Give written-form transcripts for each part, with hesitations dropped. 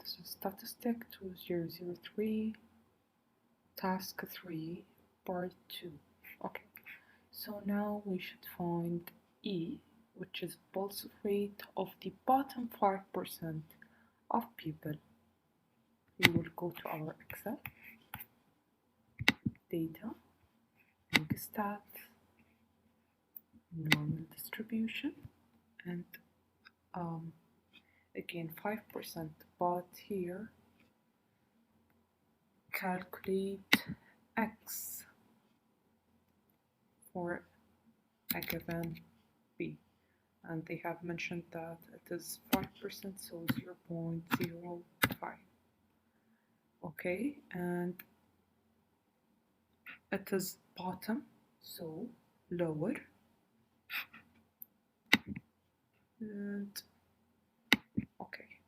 this is statistic 2003, task 3, part 2. Okay, so now we should find E, which is pulse rate of the bottom 5% of people. We will go to our Excel, data, stat, normal distribution, and again 5%, but here calculate X for a given B, and they have mentioned that it is 5%, so 0.05. Okay, and it is bottom, so lower, and okay,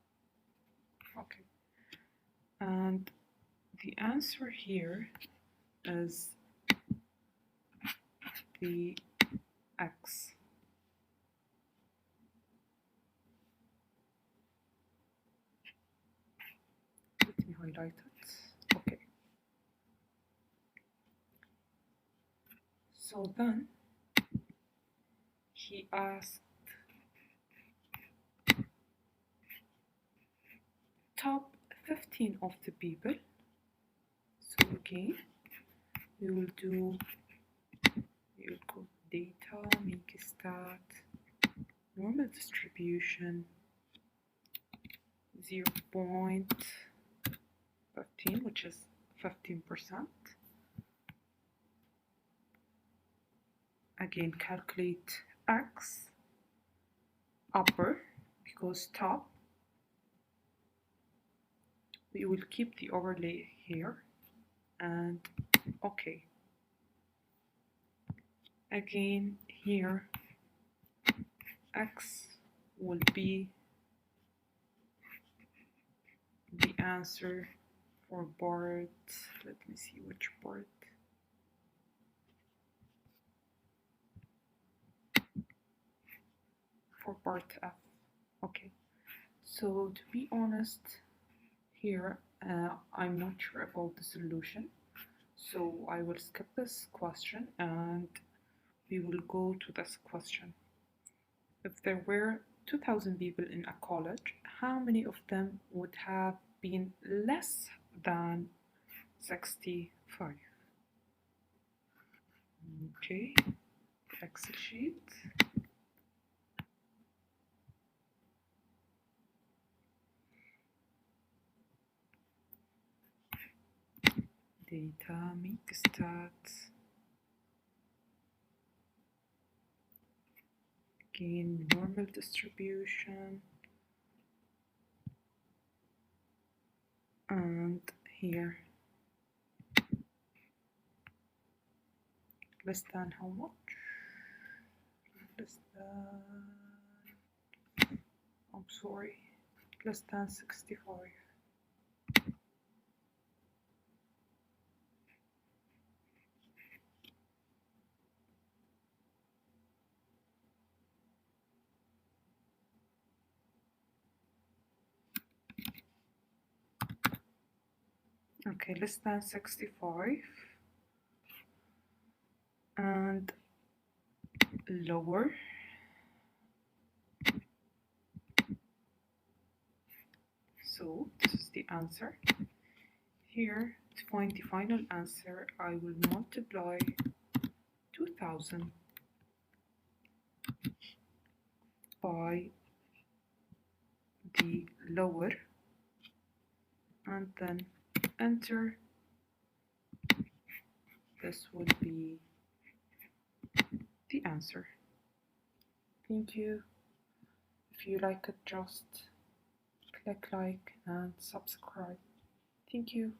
and the answer here is the X. Let me highlight it. Okay. So then he asked top 15 of the people. So again, we will go data, make stat, normal distribution 0.15, which is 15%. Again, calculate X, upper, because top. We will keep the overlay here, and okay. Again, here X will be the answer for part, let me see which part. For part F. Okay, so to be honest, here I'm not sure about the solution, so I will skip this question and we will go to this question. If there were 2,000 people in a college, how many of them would have been less than 65? Okay, Excel sheet. Data, make stats. Again, normal distribution. And here, less than how much? Less than, I'm sorry, less than 65. Okay, less than 65 and lower. So this is the answer. Here, to find the final answer, I will multiply 2,000 by the lower and then enter. This will be the answer. Thank you. If you like it, just click like and subscribe. Thank you.